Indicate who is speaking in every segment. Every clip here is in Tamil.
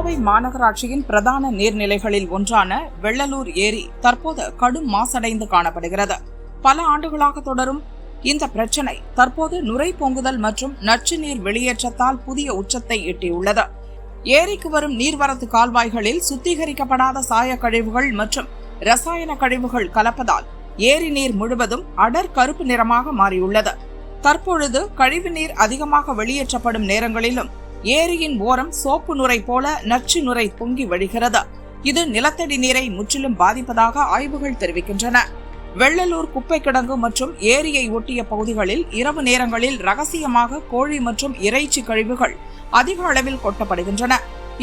Speaker 1: கோவை மாநகராட்சியின் பிரதான நீர்நிலைகளில் ஒன்றான வெள்ளலூர் ஏரி தற்போது கடும் மாசடைந்து காணப்படுகிறது. பல ஆண்டுகளாக தொடரும் இந்த பிரச்சினை தற்போது நுரை பொங்குதல் மற்றும் நச்சு நீர் வெளியேற்றத்தால் புதிய உச்சத்தை எட்டியுள்ளது. ஏரிக்கு வரும் நீர்வரத்து கால்வாய்களில் சுத்திகரிக்கப்படாத சாய கழிவுகள் மற்றும் ரசாயன கழிவுகள் கலப்பதால் ஏரி நீர் முழுவதும் அடர் கருப்பு நிறமாக மாறியுள்ளது. தற்பொழுது கழிவு நீர் அதிகமாக வெளியேற்றப்படும் நேரங்களிலும் ஏரியின் ஓரம் சோப்பு நுரை போல நச்சு நுரை பொங்கி வழிகிறது. இது நிலத்தடி நீரை முற்றிலும் பாதிப்பதாக ஆய்வுகள் தெரிவிக்கின்றன. வெள்ளலூர் குப்பை கிடங்கு மற்றும் ஏரியை ஒட்டிய பகுதிகளில் இரவு நேரங்களில் ரகசியமாக கோழி மற்றும் இறைச்சி கழிவுகள் அதிக அளவில் கொட்டப்படுகின்றன.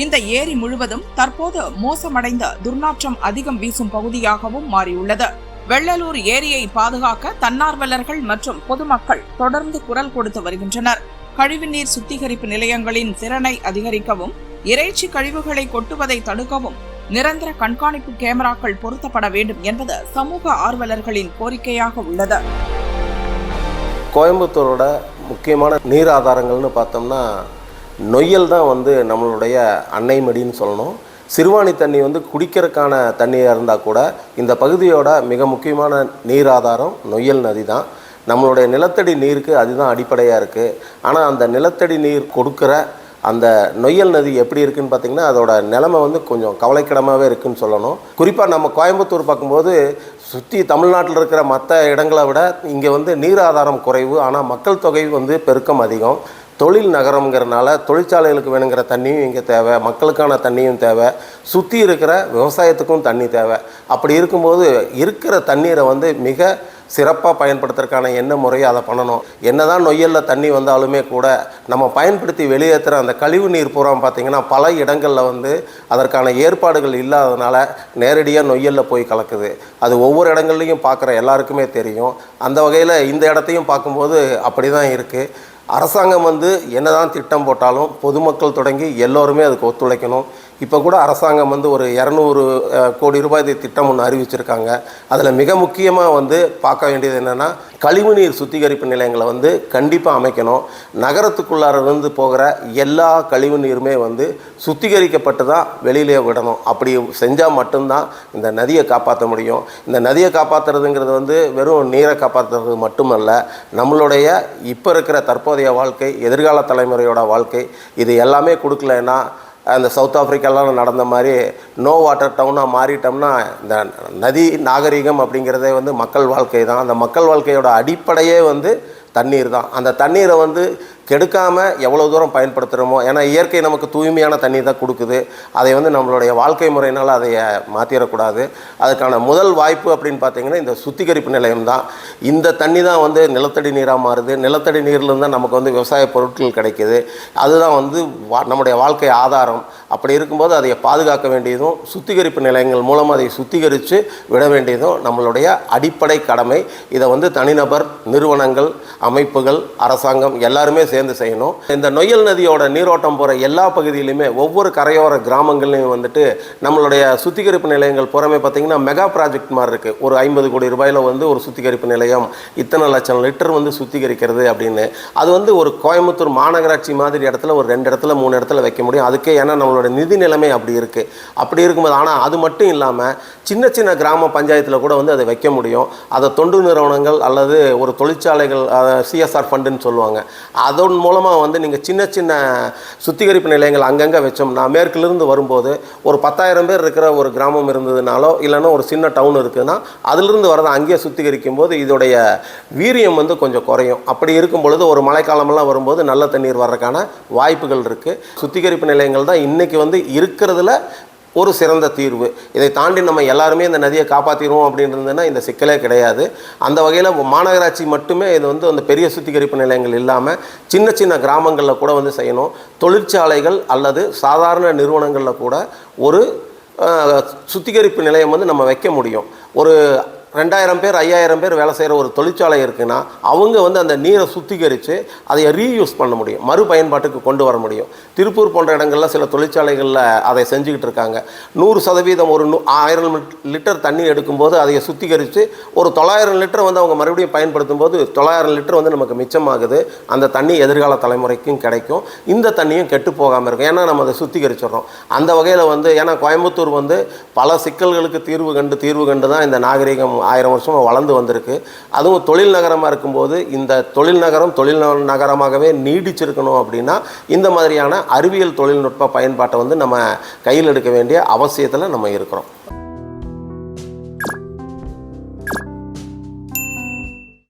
Speaker 1: இந்த ஏரி முழுவதும் தற்போது மோசமடைந்த துர்நாற்றம் அதிகம் வீசும் பகுதியாகவும் மாறியுள்ளது. வெள்ளலூர் ஏரியை பாதுகாக்க தன்னார்வலர்கள் மற்றும் பொதுமக்கள் தொடர்ந்து குரல் கொடுத்து வருகின்றனர். கழிவுநீர் சுத்திகரிப்பு நிலையங்களின் திறனை அதிகரிக்கவும், இறைச்சி கழிவுகளை கொட்டுவதை தடுக்கவும் நிரந்தர கண்காணிப்பு கேமராக்கள் பொருத்தப்பட வேண்டும் என்பது சமூக ஆர்வலர்களின் கோரிக்கையாக உள்ளது.
Speaker 2: கோயம்புத்தூரோட முக்கியமான நீர் ஆதாரங்கள்னு பார்த்தோம்னா நொய்யல் தான் நம்மளுடைய அன்னை மடின்னு சொல்லணும். சிறுவாணி தண்ணி குடிக்கிறதுக்கான தண்ணியாக இருந்தால் கூட இந்த பகுதியோட மிக முக்கியமான நீர் ஆதாரம் நொய்யல் நதி தான். நம்மளுடைய நிலத்தடி நீருக்கு அதுதான் அடிப்படையாக இருக்குது. ஆனால் அந்த நிலத்தடி நீர் கொடுக்குற அந்த நொய்யல் நதி எப்படி இருக்குதுன்னு பார்த்திங்கன்னா அதோட நிலைமை கொஞ்சம் கவலைக்கிடமாகவே இருக்குதுன்னு சொல்லணும். குறிப்பாக நம்ம கோயம்புத்தூர் பார்க்கும்போது சுற்றி தமிழ்நாட்டில் இருக்கிற மற்ற இடங்களை விட இங்கே நீர் ஆதாரம் குறைவு. ஆனால் மக்கள் தொகை பெருக்கம் அதிகம். தொழில் நகரம்ங்கிறனால தொழிற்சாலைகளுக்கு வேணுங்கிற தண்ணியும் இங்கே தேவை, மக்களுக்கான தண்ணியும் தேவை, சுற்றி இருக்கிற விவசாயத்துக்கும் தண்ணி தேவை. அப்படி இருக்கும்போது இருக்கிற தண்ணீரை மிக சிறப்பாக பயன்படுத்துறதுக்கான என்ன முறையை அதை பண்ணணும். என்னதான் நொய்யலில் தண்ணி வந்தாலுமே கூட நம்ம பயன்படுத்தி வெளியேற்றுற அந்த கழிவு நீர் பூரா பார்த்திங்கன்னா பல இடங்களில் அதற்கான ஏற்பாடுகள் இல்லாததுனால நேரடியாக நொய்யலில் போய் கலக்குது. அது ஒவ்வொரு இடங்கள்லையும் பார்க்குற எல்லாருக்குமே தெரியும். அந்த வகையில் இந்த இடத்தையும் பார்க்கும்போது அப்படி தான் இருக்குது. அரசாங்கம் என்னதான் திட்டம் போட்டாலும் பொதுமக்கள் தொடங்கி எல்லோருமே அதுக்கு ஒத்துழைக்கணும். இப்போ கூட அரசாங்கம் ஒரு 200 கோடி ரூபாய் திட்டம் ஒன்று அறிவிச்சிருக்காங்க. அதில் மிக முக்கியமாக பார்க்க வேண்டியது என்னென்னா கழிவுநீர் சுத்திகரிப்பு நிலையங்களை கண்டிப்பாக அமைக்கணும். நகரத்துக்குள்ளார போகிற எல்லா கழிவு நீருமே சுத்திகரிக்கப்பட்டு தான் வெளியிலே விடணும். அப்படி செஞ்சால் மட்டும்தான் இந்த நதியை காப்பாற்ற முடியும். இந்த நதியை காப்பாற்றுறதுங்கிறது வெறும் நீரை காப்பாற்றுறது மட்டுமல்ல, நம்மளுடைய இப்போ இருக்கிற தற்போதைய வாழ்க்கை, எதிர்கால தலைமுறையோட வாழ்க்கை, இது எல்லாமே கொடுக்கலன்னா அந்த சவுத் ஆஃப்ரிக்காலாம் நடந்த மாதிரி நோ வாட்டர் டவுனாக மாறிட்டோம்னா இந்த நதி நாகரிகம் அப்படிங்கிறதே மக்கள் வாழ்க்கை தான். அந்த மக்கள் வாழ்க்கையோட அடிப்படையே தண்ணீர் தான். அந்த தண்ணீரை கெடுக்காமல் எவ்வளோ தூரம் பயன்படுத்துகிறோமோ, ஏன்னா இயற்கை நமக்கு தூய்மையான தண்ணி தான் கொடுக்குது. அதை நம்மளுடைய வாழ்க்கை முறையினால் அதை மாற்றிடக்கூடாது. அதுக்கான முதல் வாய்ப்பு அப்படின்னு பார்த்திங்கன்னா இந்த சுத்திகரிப்பு நிலையம் தான். இந்த தண்ணி தான் நிலத்தடி நீராக மாறுது. நிலத்தடி நீர்லேருந்து தான் நமக்கு விவசாய பொருட்கள் கிடைக்கிது. அதுதான் நம்முடைய வாழ்க்கை ஆதாரம். அப்படி இருக்கும்போது அதை பாதுகாக்க வேண்டியதும் சுத்திகரிப்பு நிலையங்கள் மூலமாக அதை சுத்திகரித்து விட வேண்டியதும் நம்மளுடைய அடிப்படை கடமை. இதை தனிநபர், நிறுவனங்கள், அமைப்புகள், அரசாங்கம் எல்லாருமே சேர்ந்து செய்யணும். இந்த நொய்யல் நதியோட நீரோட்டம் போகிற எல்லா பகுதியிலுமே ஒவ்வொரு கரையோர கிராமங்கள்லையும் நம்மளுடைய சுத்திகரிப்பு நிலையங்கள் புறமே பார்த்திங்கன்னா மெகா ப்ராஜெக்ட் மாதிரி இருக்குது. ஒரு 50 கோடி ரூபாயில் ஒரு சுத்திகரிப்பு நிலையம் இத்தனை லட்சம் லிட்டர் சுத்திகரிக்கிறது அப்படின்னு. அது ஒரு கோயம்புத்தூர் மாநகராட்சி மாதிரி இடத்துல ஒரு 2 இடத்துல 3 இடத்துல வைக்க முடியும். அதுக்கே ஏன்னா நம்மளோட நிதி நிலைமை அப்படி இருக்குது. அப்படி இருக்கும்போது ஆனால் அது மட்டும் இல்லாமல் சின்ன சின்ன கிராம பஞ்சாயத்தில் கூட அதை வைக்க முடியும். அதை தொண்டு நிறுவனங்கள் அல்லது ஒரு தொழிற்சாலைகள் சிஎஸ்ஆர் ஃபண்டுன்னு சொல்லுவாங்க. அதன் மூலமாக நீங்கள் சின்ன சின்ன சுத்திகரிப்பு நிலையங்கள் அங்கங்கே வச்சோம்னா மேற்கிலிருந்து வரும்போது ஒரு 10,000 பேர் இருக்கிற ஒரு கிராமம் இருந்ததுனாலோ இல்லைன்னா ஒரு சின்ன டவுன் இருக்குதுன்னா அதிலிருந்து வரதை அங்கேயே சுத்திகரிக்கும் போது இதோடைய வீரியம் கொஞ்சம் குறையும். அப்படி இருக்கும் பொழுது ஒரு மழைக்காலமெல்லாம் வரும்போது நல்ல தண்ணீர் வர்றதுக்கான வாய்ப்புகள் இருக்குது. சுத்திகரிப்பு நிலையங்கள் தான் இன்றைக்கி இருக்கிறதுல ஒரு சிறந்த தீர்வு. இதை தாண்டி நம்ம எல்லாருமே இந்த நதியை காப்பாற்றிடுவோம் அப்படின்றதுன்னா இந்த சிக்கலே கிடையாது. அந்த வகையில் மாநகராட்சி மட்டுமே இது அந்த பெரிய சுத்திகரிப்பு நிலையங்கள் இல்லாமல் சின்ன சின்ன கிராமங்களில் கூட செய்யணும். தொழிற்சாலைகள் அல்லது சாதாரண நிறுவனங்களில் கூட ஒரு சுத்திகரிப்பு நிலையம் நம்ம வைக்க முடியும். ஒரு 2000 பேர் 5000 பேர் வேலை செய்கிற ஒரு தொழிற்சாலை இருக்குன்னா அவங்க வந்து அந்த நீரை சுத்திகரித்து அதை ரீயூஸ் பண்ண முடியும், மறுபயன்பாட்டுக்கு கொண்டு வர முடியும். திருப்பூர் போன்ற இடங்களில் சில தொழிற்சாலைகளில் அதை செஞ்சுக்கிட்டு இருக்காங்க. 100% ஒரு 1000 லிட்டர் தண்ணி எடுக்கும்போது அதை சுத்திகரித்து ஒரு 900 லிட்டர் வந்து அவங்க மறுபடியும் பயன்படுத்தும் போது 900 லிட்டர் வந்து நமக்கு மிச்சமாகுது. அந்த தண்ணி எதிர்கால தலைமுறைக்கும் கிடைக்கும், இந்த தண்ணியும் கெட்டு போகாமல் இருக்கும். ஏன்னா நம்ம அதை சுத்திகரிச்சிடறோம். அந்த வகையில் வந்து ஏன்னா கோயம்புத்தூர் வந்து பல சிக்கல்களுக்கு தீர்வு கண்டு தான் இந்த நாகரிகம் 1000 வருஷமாக வளர்ந்து வந்திருக்கு. அதுவும் தொழில் நகரமாக இருக்கும்போது இந்த தொழில் நகரமாகவே நீடிச்சிருக்கணும் அப்படின்னா இந்த மாதிரியான அறிவியல் தொழில்நுட்ப பயன்பாட்டை வந்து நம்ம கையில் எடுக்க வேண்டிய அவசியத்தில் நம்ம இருக்கிறோம்.